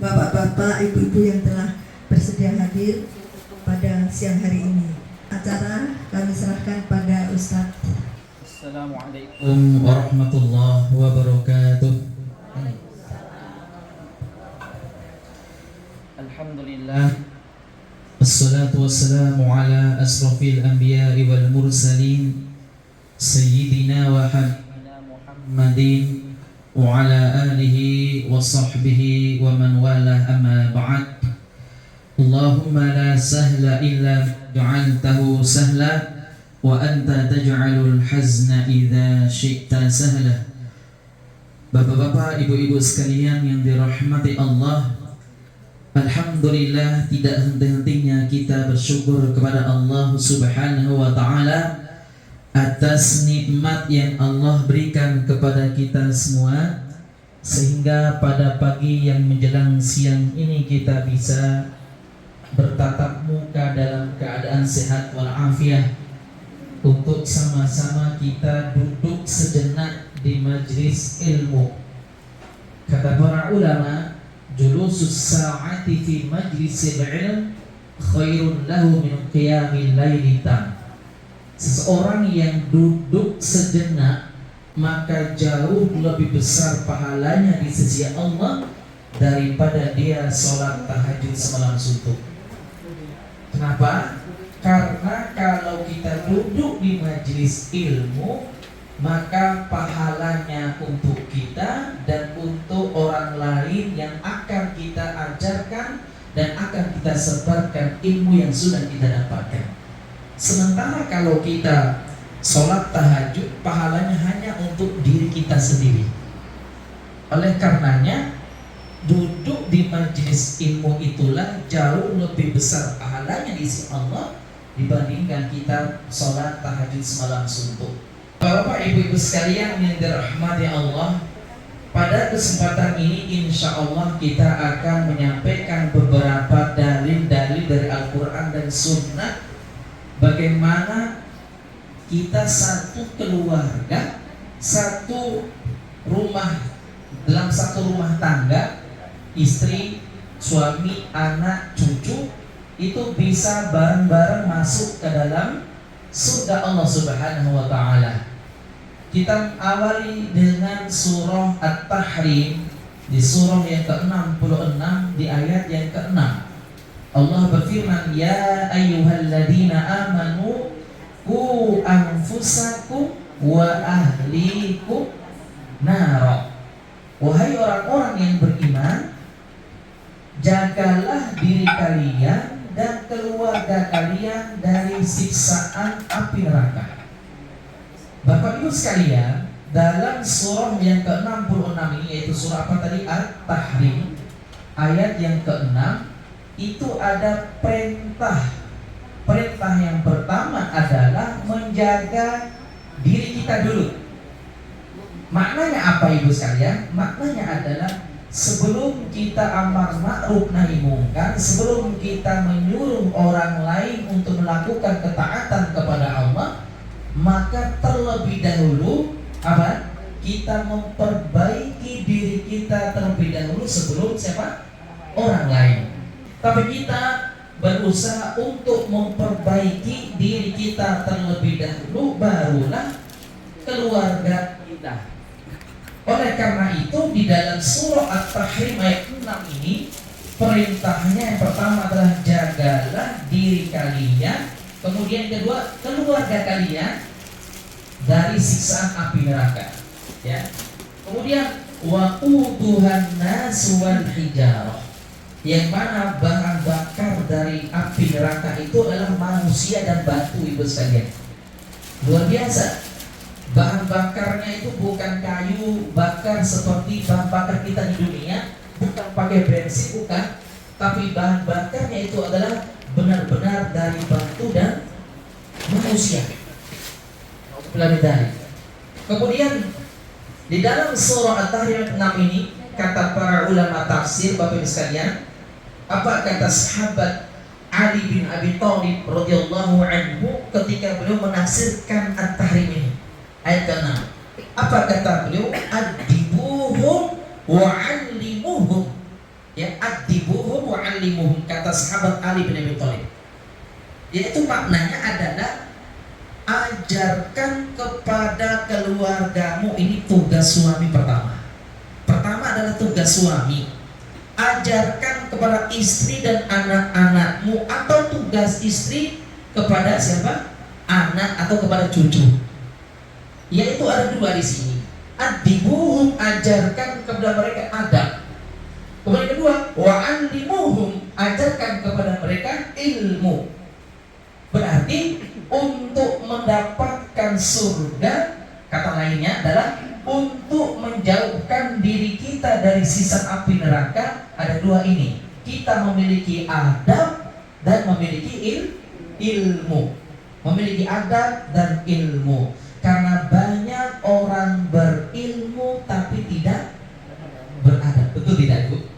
Bapak-bapak, ibu-ibu yang telah bersedia hadir pada siang hari ini. Acara kami serahkan pada Ustadz. Assalamualaikum warahmatullahi wabarakatuh. Alhamdulillah, wassalatu wassalamu ala asrafil anbiya'i wal mursalin Sayyidina wa habibina Muhammadin wa ala alihi wa sahbihi wa man wala amma ba'd. Allahumma la sahla illa ja'altahu sahla wa anta taj'alul hazna idza syi'ta sahla. Bapak-bapak, ibu-ibu sekalian yang dirahmati Allah, alhamdulillah, tidak henti-hentinya kita bersyukur kepada Allah Subhanahu wa taala atas nikmat yang Allah berikan kepada kita semua, sehingga pada pagi yang menjelang siang ini kita bisa bertatap muka dalam keadaan sehat walafiat untuk sama-sama kita duduk sejenak di majlis ilmu. Kata para ulama, julusus sa'ati fi majlisil ilm khairun lahu min qiyamil laili tam. Seseorang yang duduk sejenak maka jauh lebih besar pahalanya di sisi Allah daripada dia sholat tahajud semalam suntuk. Kenapa? Karena kalau kita duduk di majelis ilmu, maka pahalanya untuk kita dan untuk orang lain yang akan kita ajarkan dan akan kita sebarkan ilmu yang sudah kita dapatkan. Sementara kalau kita sholat tahajud, pahalanya hanya untuk diri kita sendiri. Oleh karenanya, duduk di majelis ilmu itulah jauh lebih besar pahalanya di sisi Allah dibandingkan kita sholat tahajud semalam suntuk. Bapak ibu-ibu sekalian yang dirahmati Allah, pada kesempatan ini insya Allah kita akan menyampaikan beberapa dalil-dalil dari Al-Quran dan Sunnah, bagaimana kita satu keluarga, satu rumah, dalam satu rumah tangga, istri, suami, anak, cucu, itu bisa bareng-bareng masuk ke dalam surga Allah Subhanahu wa ta'ala. Kita awali dengan surah At-Tahrim, di surah yang ke-66 di ayat yang ke-6. Allah berfirman, ya ayyuhalladzina amanu qu anfusakum wa ahlikum nara. Wahai orang-orang yang beriman, jagalah diri kalian dan keluarga kalian dari siksaan api neraka. Bapak Ibu sekalian, dalam surah yang ke-66 ini, yaitu surah apa tadi? At-Tahrim, ayat yang ke-6, itu ada perintah. Perintah yang pertama adalah menjaga diri kita dulu. Maknanya apa Ibu sekalian? Maknanya adalah sebelum kita amar ma'ruf nahi mungkar, sebelum kita menyuruh orang lain untuk melakukan ketaatan kepada Allah, maka terlebih dahulu apa? Kita memperbaiki diri kita terlebih dahulu sebelum siapa? Orang lain. Tapi kita berusaha untuk memperbaiki diri kita terlebih dahulu, barulah keluarga kita. Oleh karena itu di dalam surah At-Tahrim ayat 6 ini, perintahnya yang pertama adalah jagalah diri kalian, kemudian kedua keluarga kalian dari siksaan api neraka. Ya. Kemudian waquduhan nas wal hijarah, yang mana bahan bakar dari api neraka itu adalah manusia dan batu Ibu sekalian. Luar biasa. Bahan bakarnya itu bukan kayu bakar seperti bahan bakar kita di dunia, bukan pakai bensin, bukan, tapi bahan bakarnya itu adalah benar-benar dari batu dan manusia. Kemudian di dalam surah At-Tahrim 6 ini, kata para ulama tafsir, Bapak Ibu sekalian, apa kata sahabat Ali bin Abi Thalib radhiyallahu anhu ketika beliau menafsirkan At-Tahrim ini? Ayat ke-6. Apa kata beliau? Adibuhum wa'allimuhum. Ya, adibuhum wa 'allimuhum, kata sahabat Ali bin Abi Thalib. Yaitu maknanya adalah ajarkan kepada keluargamu. Ini tugas suami pertama. Pertama adalah tugas suami. Ajarkan kepada istri dan anak-anakmu, atau tugas istri kepada siapa? Anak atau kepada cucu. Yaitu ada dua di sini. Adibuhum, ajarkan kepada mereka adab. Kemudian kedua, wa'allimuhum, ajarkan kepada mereka ilmu. Berarti untuk mendapatkan surga, kata lainnya adalah untuk menjauhkan diri kita dari siksa api neraka, ada dua ini. Kita memiliki adab dan memiliki ilmu. Memiliki adab dan ilmu. Karena banyak orang berilmu tapi tidak beradab. Betul tidak, Bu?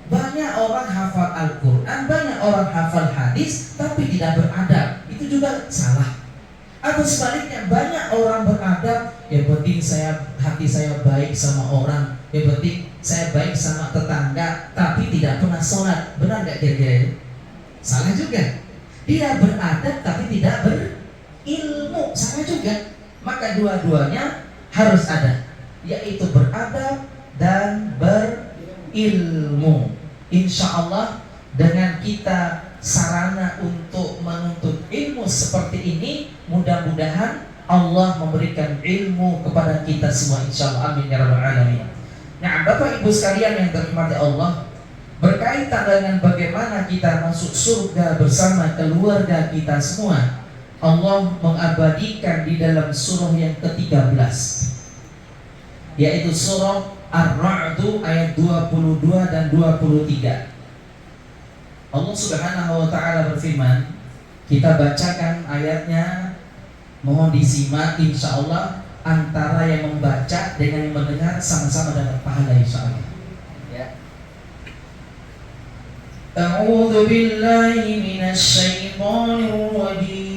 Banyak orang hafal Al-Quran, banyak orang hafal hadis tapi tidak beradab. Itu juga salah. Atau sebaliknya, banyak orang beradab, yang penting hati saya baik sama orang, yang penting saya baik sama tetangga, tapi tidak pernah sholat. Benar gak kira-kira itu? Salah juga. Dia beradab tapi tidak berilmu, salah juga. Maka dua-duanya harus ada, yaitu beradab dan berilmu. Insya Allah dengan kita sarana untuk menuntut ilmu seperti ini, mudah-mudahan Allah memberikan ilmu kepada kita semua, insya Allah. Amin ya rabbal alamin. Nah, Bapak Ibu sekalian yang dirahmati Allah, berkaitan dengan bagaimana kita masuk surga bersama keluarga kita semua, Allah mengabadikan di dalam surah yang ke-13, yaitu surah Ar-Ra'd ayat 22 dan 23. Allah Subhanahu wa taala berfirman, kita bacakan ayatnya, mohon disimak, insya Allah antara yang membaca dengan yang mendengar sama-sama dapat pahala, insya Allah. Ya. A'udzu billahi minasy syaithanir rajim.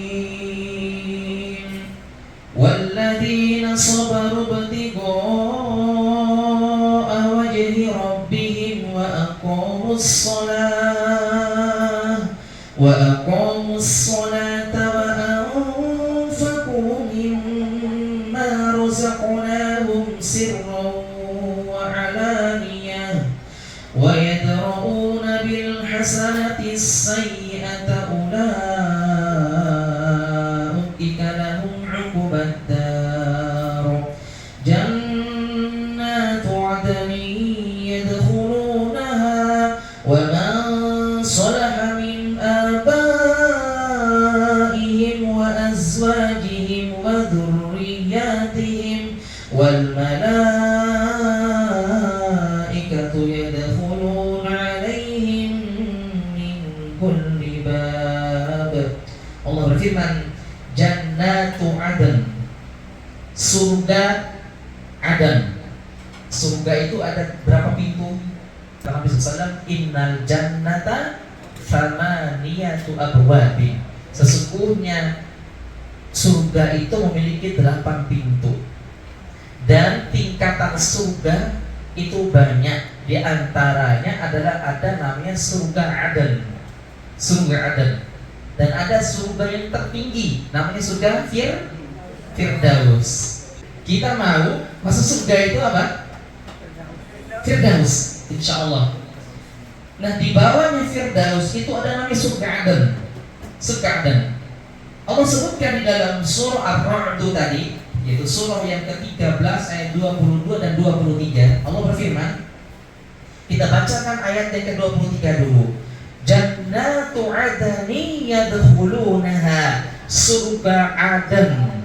Walladzina sabaru ibtigha'a wajhi rabbihim wa aqamus salata wa anfaqu mimma razaqnahum sirran wa 'alaniyah wa yadra'una bil hasanati as-sayyi'ata ulaika lahum 'uqbad dar jannatu 'adnin yadkhulunaha wa man salaha min abaihim wa azwajihim wa dhurriyyatihim wal malaikatu yadkhuluna 'alaihim min kulli bab. Allah berfirman, jannatu adn, surga Adan. Surga itu ada berapa pintu? Kata Nabi SAW, innal jannata thamaniyatu abwabin. Sesungguhnya surga itu memiliki 8 pintu. Dan tingkatan surga itu banyak. Di antaranya adalah ada namanya surga Adan. Surga Adan. Dan ada surga yang tertinggi, namanya surga Firdaus. Kita mau masuk surga itu apa? Firdaus, insya Allah. Nah, di bawahnya Firdaus itu ada namanya surga Adan. Surga Adan. Allah sebutkan di dalam surah Ar-Ra'd tadi, yaitu surah yang ke-13 ayat 22 dan 23. Allah berfirman, kita bacakan ayat yang ke-23 dulu. Jannatu adni yadkhulunaha, surga Adan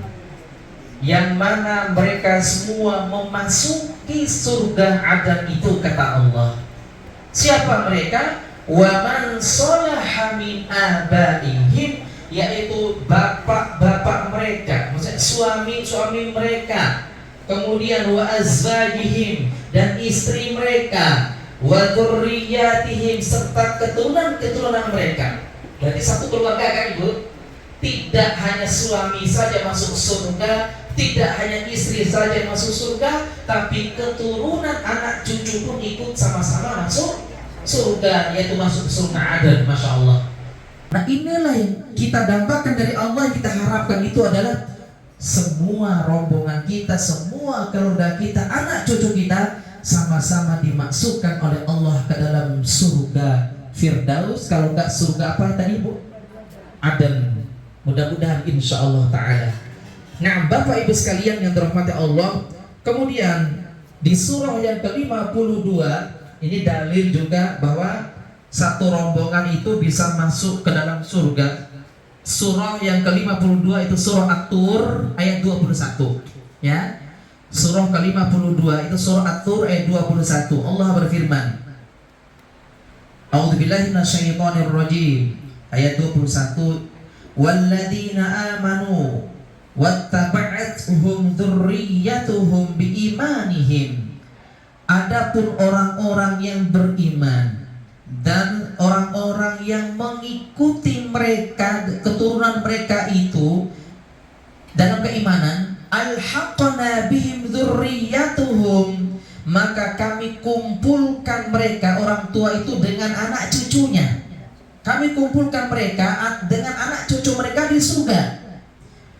yang mana mereka semua memasuki surga Adan itu, kata Allah. Siapa mereka? Wa man salaha min abaihim, yaitu bapak-bapak mereka, maksudnya suami-suami mereka, kemudian wa azwajihim, dan istri mereka, wa dzurriyyatihim, serta keturunan-keturunan mereka. Berarti satu keluarga kan, Ibu? Tidak hanya suami saja masuk surga, tidak hanya istri saja masuk surga, tapi keturunan anak cucu pun ikut sama-sama masuk surga, yaitu masuk surga Aden, Masya Allah. Nah inilah yang kita dambakan dari Allah, yang kita harapkan itu adalah semua rombongan kita, semua keluarga kita, anak cucu kita sama-sama dimasukkan oleh Allah ke dalam surga Firdaus. Kalau enggak surga apa tadi Bu? Aden. Mudah-mudahan insya Allah ta'ala. Nah Bapak Ibu sekalian yang dirahmati Allah, kemudian di surah yang ke-52 ini dalil juga bahwa satu rombongan itu bisa masuk ke dalam surga. Surah yang ke-52 itu surah At-Tur ayat 21 ya. Surah ke-52 itu surah At-Tur ayat 21. Allah berfirman, A'udzubillahi minasyaitonir rajim, ayat 21, walladzina amanu wattaba'athum dzurriyyatuhum biimanihim. Adapun orang-orang yang beriman dan orang-orang yang mengikuti mereka, keturunan mereka itu dalam keimanan, alhaqna bihim dzurriyyatuhum, maka kami kumpulkan mereka, orang tua itu dengan anak cucunya. Kami kumpulkan mereka dengan anak cucu mereka di surga.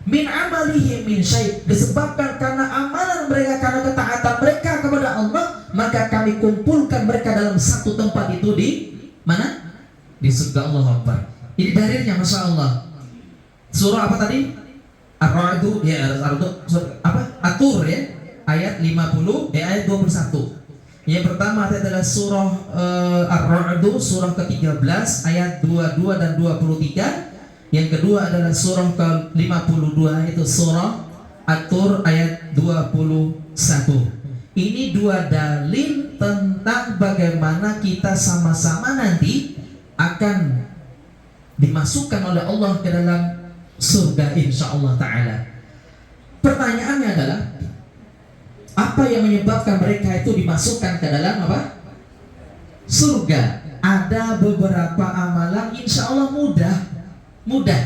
Min amalihim min syai', disebabkan karena amalan mereka, karena ketaatan mereka kepada Allah, maka kami kumpulkan mereka dalam satu tempat itu di mana? Di surga. Allah Akbar. Ini dalilnya, Masya Allah. Surah apa tadi? Ar-Ra'd ya, At-Tur ya, ayat 50 ayat 21. Yang pertama adalah surah Ar-Ra'd, surah ke-13 ayat 22 dan 23. Yang kedua adalah surah ke-52, yaitu surah At-Tur ayat 21. Ini dua dalil tentang bagaimana kita sama-sama nanti akan dimasukkan oleh Allah ke dalam surga insyaallah ta'ala. Pertanyaannya adalah, apa yang menyebabkan mereka itu dimasukkan ke dalam apa? Surga. Ada beberapa amalan insyaallah mudah.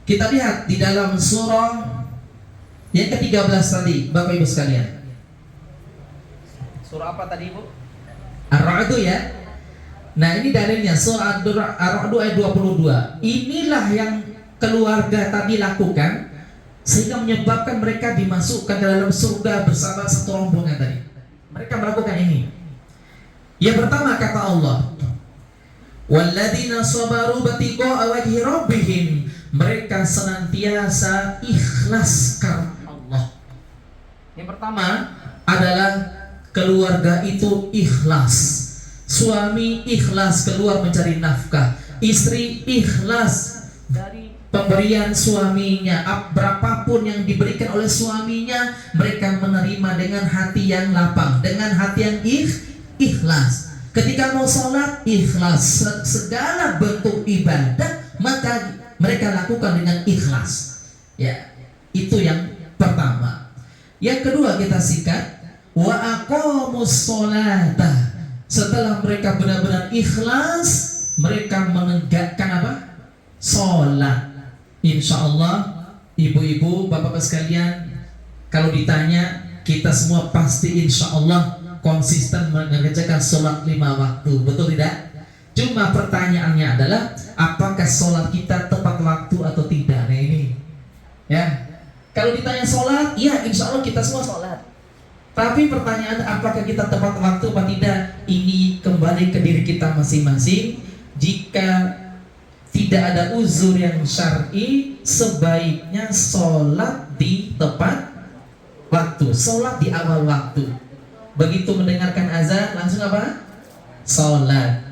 Kita lihat di dalam surah yang ke-13 tadi, Bapak Ibu sekalian. Surah apa tadi Ibu? Ar-Ra'd ya. Nah ini dalilnya, surah Ar-Ra'd ayat 22. Inilah yang keluarga tadi lakukan sehingga menyebabkan mereka dimasukkan ke dalam surga bersama satu rombongan tadi. Mereka melakukan ini. Yang pertama kata Allah, walladzina sabaru batiqa'a wajhi rabbihim, mereka senantiasa ikhlas karena Allah. Yang pertama adalah keluarga itu ikhlas. Suami ikhlas keluar mencari nafkah, istri ikhlas dari pemberian suaminya, berapapun yang diberikan oleh suaminya, mereka menerima dengan hati yang lapang, dengan hati yang ikhlas. Ketika mau sholat, ikhlas. Segala bentuk ibadah maka mereka lakukan dengan ikhlas. Ya, itu yang pertama. Yang kedua kita sikat, wa aqamus sholata. Setelah mereka benar-benar ikhlas, mereka menegakkan apa? Sholat. Insya Allah, ibu-ibu, bapak-bapak sekalian, kalau ditanya, kita semua pasti insya Allah konsisten mengerjakan sholat 5 waktu, betul tidak? Cuma pertanyaannya adalah, apakah sholat kita tepat waktu atau tidak? Nah ini, ya. Kalau ditanya sholat, ya insya Allah kita semua sholat. Tapi pertanyaan, apakah kita tepat waktu atau tidak? Ini kembali ke diri kita masing-masing. Jika tidak ada uzur yang syar'i, sebaiknya sholat di tepat waktu, sholat di awal waktu. Begitu mendengarkan azan langsung apa? Sholat.